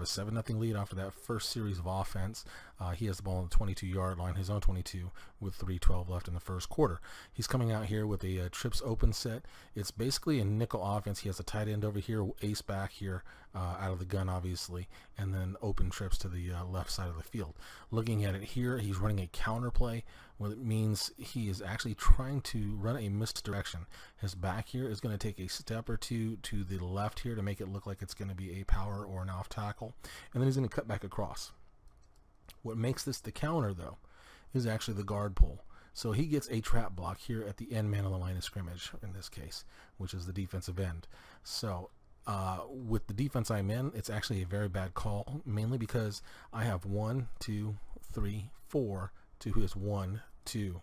7-0 lead after that first series of offense. He has the ball on the 22-yard line, his own 22, with 3:12 left in the first quarter. He's coming out here with a trips open set. It's basically a nickel offense. He has a tight end over here, ace back here, out of the gun obviously, and then open trips to the left side of the field. Looking at it here, he's running a counter play, what it means he is actually trying to run a misdirection. His back here is going to take a step or two to the left here to make it look like it's going to be a power or an off tackle, and then he's going to cut back across. What makes this the counter though is actually the guard pull. So he gets a trap block here at the end man on the line of scrimmage in this case, which is the defensive end. So with the defense I'm in, it's actually a very bad call, mainly because I have 1, 2, 3, 4 to his 1, 2,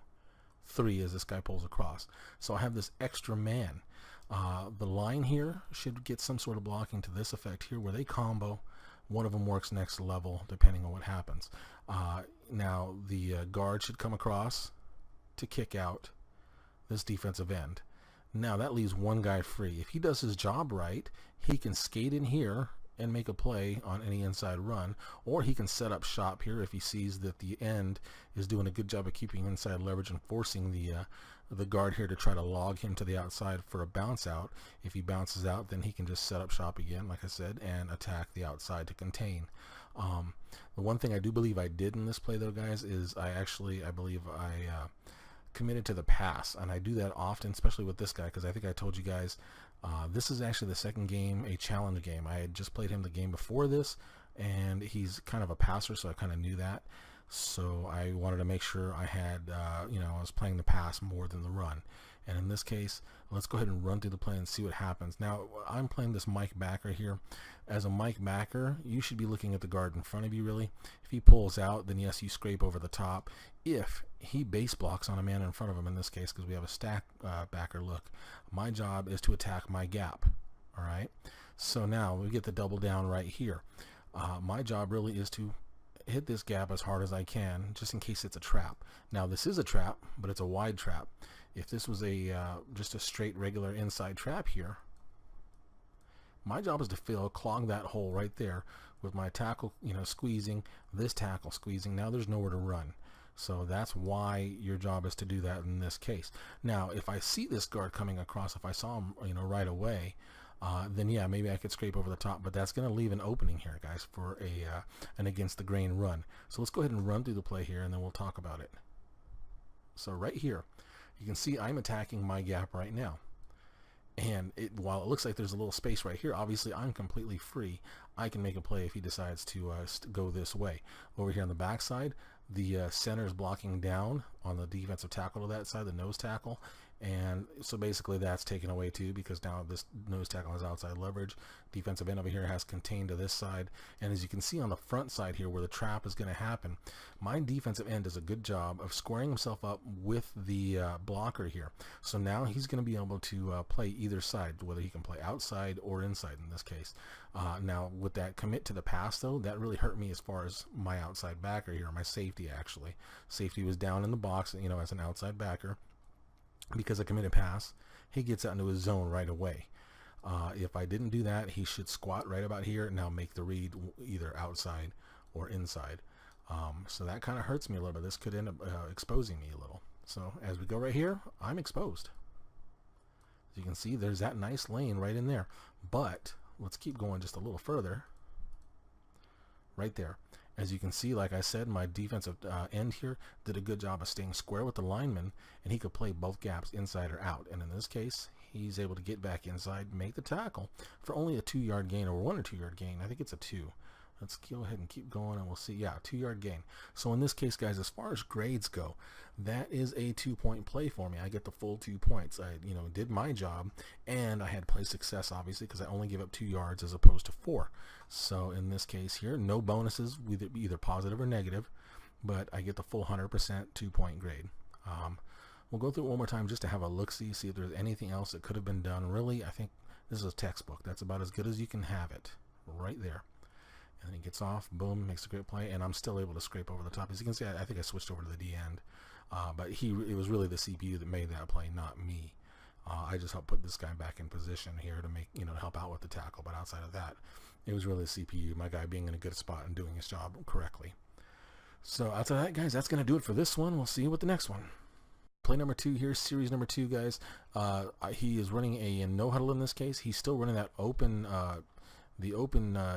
3 as this guy pulls across. So I have this extra man. The line here should get some sort of blocking to this effect here where they combo. One of them works next level depending on what happens. Now the guard should come across to kick out this defensive end. Now that leaves one guy free. If he does his job right, he can skate in here and make a play on any inside run, or he can set up shop here if he sees that the end is doing a good job of keeping inside leverage and forcing the guard here to try to log him to the outside for a bounce out. If he bounces out, then he can just set up shop again, like I said, and attack the outside to contain. The one thing I do believe I did in this play though, guys, is I believe I committed to the pass, and I do that often, especially with this guy, because I think I told you guys this is actually the second game, a challenge game. I had just played him the game before this, and he's kind of a passer, so I kind of knew that. So I wanted to make sure I had, I was playing the pass more than the run. And in this case, let's go ahead and run through the play and see what happens. Now, I'm playing this Mike backer here. As a Mike backer, you should be looking at the guard in front of you, really. If he pulls out, then yes, you scrape over the top. If he base blocks on a man in front of him, in this case, because we have a stack backer look, my job is to attack my gap. All right? So now we get the double down right here. My job really is to hit this gap as hard as I can, just in case it's a trap. Now, this is a trap, but it's a wide trap. If this was a just a straight regular inside trap here, my job is to clog that hole right there with my tackle, squeezing, this tackle squeezing. Now there's nowhere to run. So that's why your job is to do that in this case. Now, if I see this guard coming across, if I saw him, right away, then yeah, maybe I could scrape over the top, but that's going to leave an opening here, guys, for an against the grain run. So let's go ahead and run through the play here, and then we'll talk about it. So right here, you can see I'm attacking my gap right now. And while it looks like there's a little space right here, obviously I'm completely free. I can make a play if he decides to go this way. Over here on the backside, the center is blocking down on the defensive tackle to that side, the nose tackle. And so basically that's taken away too, because now this nose tackle has outside leverage. Defensive end over here has contained to this side. And as you can see on the front side here where the trap is going to happen, my defensive end does a good job of squaring himself up with the blocker here. So now he's going to be able to play either side, whether he can play outside or inside in this case. Now with that commit to the pass though, that really hurt me as far as my outside backer here, my safety actually. Safety was down in the box, as an outside backer. Because I committed pass, he gets out into his zone right away. If I didn't do that, he should squat right about here and now make the read either outside or inside. So that kind of hurts me a little bit. This could end up exposing me a little. So as we go right here, I'm exposed. As you can see, there's that nice lane right in there. But let's keep going just a little further. Right there. As you can see, like I said, my defensive end here did a good job of staying square with the lineman, and he could play both gaps inside or out. And in this case, he's able to get back inside, make the tackle for only a 2-yard gain, or 1 or 2 yard gain. I think it's a 2. Let's go ahead and keep going, and we'll see. Yeah, 2-yard gain. So in this case, guys, as far as grades go, that is a 2-point play for me. I get the full 2 points. I, did my job, and I had play success, obviously, because I only give up 2 yards as opposed to 4. So in this case here, no bonuses, either positive or negative, but I get the full 100% 2-point grade. We'll go through it one more time just to have a look-see, see if there's anything else that could have been done. Really, I think this is a textbook. That's about as good as you can have it, right there. And then he gets off, boom, makes a great play, and I'm still able to scrape over the top. As you can see, I think I switched over to the D end, but it was really the CPU that made that play, not me. I just helped put this guy back in position here to make, to help out with the tackle. But outside of that, It was really the CPU, my guy being in a good spot and doing his job correctly. So outside of that, guys, that's going to do it for this one. We'll see you with the next one. Play number 2 here, series number 2, guys. He is running a no huddle in this case. He's still running that open,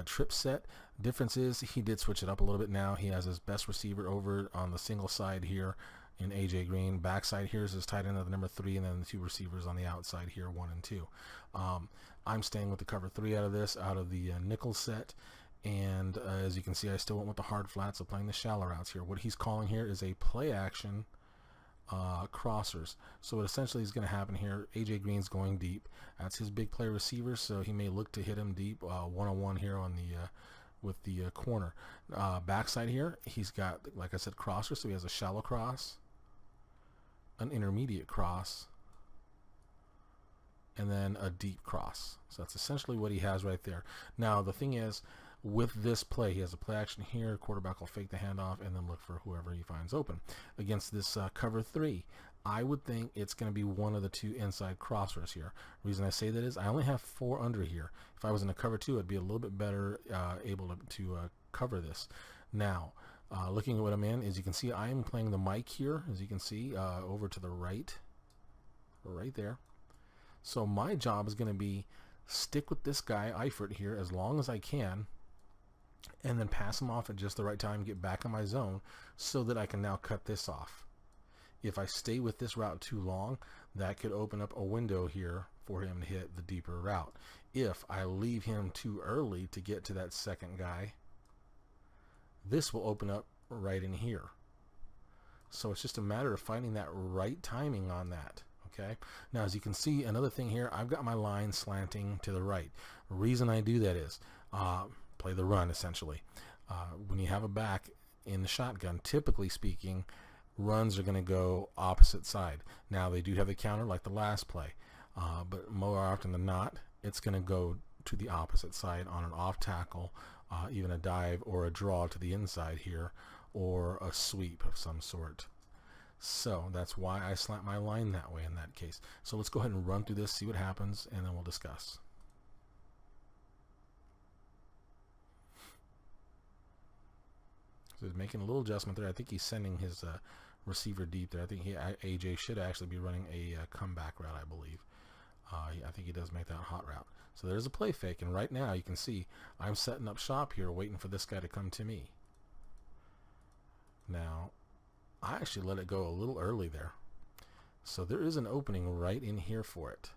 trip set. Difference is he did switch it up a little bit now. He has his best receiver over on the single side here in AJ Green. Backside here is his tight end of the number 3, and then the 2 receivers on the outside here, 1 and 2. I'm staying with the cover 3 out of this, out of the nickel set. And as you can see, I still went with the hard flats, so playing the shallow routes here. What he's calling here is a play action crossers. So what essentially is going to happen here, AJ Green's going deep. That's his big play receiver, so he may look to hit him deep one-on-one here on the with the corner. Backside here, he's got, like I said, crossers, so he has a shallow cross, an intermediate cross, and then a deep cross. So that's essentially what he has right there. Now the thing is, with this play, he has a play action here. Quarterback will fake the handoff and then look for whoever he finds open. Against this cover 3, I would think it's going to be one of the 2 inside crossers here. Reason I say that is I only have 4 under here. If I was in a cover 2, I'd be a little bit better able to cover this. Now, looking at what I'm in, as you can see, I am playing the mic here, as you can see, over to the right there. So my job is going to be stick with this guy, Eifert, here as long as I can, and then pass him off at just the right time, get back in my zone so that I can now cut this off. If I stay with this route too long, that could open up a window here for him to hit the deeper route. If I leave him too early to get to that second guy, this will open up right in here. So it's just a matter of finding that right timing on that. Okay. Now, as you can see, another thing here, I've got my line slanting to the right. The reason I do that is play the run, essentially. When you have a back in the shotgun, typically speaking, runs are going to go opposite side. Now, they do have the counter like the last play, but more often than not, it's going to go to the opposite side on an off tackle, even a dive or a draw to the inside here, or a sweep of some sort. So that's why I slant my line that way in that case. So let's go ahead and run through this, see what happens, and then we'll discuss. So he's making a little adjustment there. I think he's sending his receiver deep there. I think AJ should actually be running a comeback route, I believe. I think he does make that hot route. So there's a play fake, and right now you can see I'm setting up shop here waiting for this guy to come to me. Now, I actually let it go a little early there. So there is an opening right in here for it.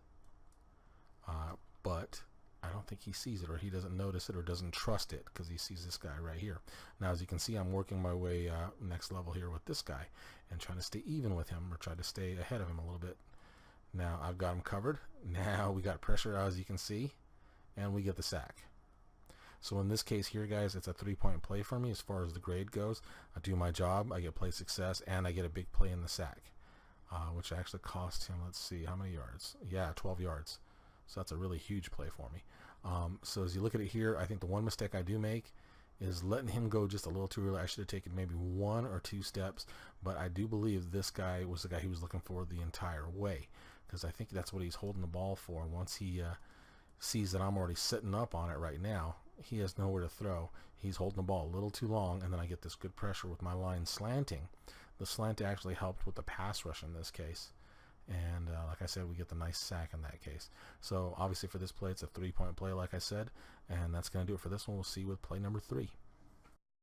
But I don't think he sees it, or he doesn't notice it, or doesn't trust it, because he sees this guy right here. Now, as you can see, I'm working my way next level here with this guy and trying to stay even with him, or try to stay ahead of him a little bit. Now, I've got him covered. Now we got pressure, as you can see, and we get the sack. So in this case here, guys, it's a 3-point play for me as far as the grade goes. I do my job, I get play success, and I get a big play in the sack, which actually cost him, let's see, how many yards? Yeah, 12 yards. So that's a really huge play for me. So as you look at it here, I think the one mistake I do make is letting him go just a little too early. I should have taken maybe 1 or 2 steps, but I do believe this guy was the guy he was looking for the entire way, because I think that's what he's holding the ball for. Once he sees that I'm already sitting up on it right now, he has nowhere to throw. He's holding the ball a little too long, and then I get this good pressure with my line slanting. The slant actually helped with the pass rush in this case. And like I said, we get the nice sack in that case. So obviously for this play, it's a 3-point play, like I said. And that's going to do it for this one. We'll see you with play number 3.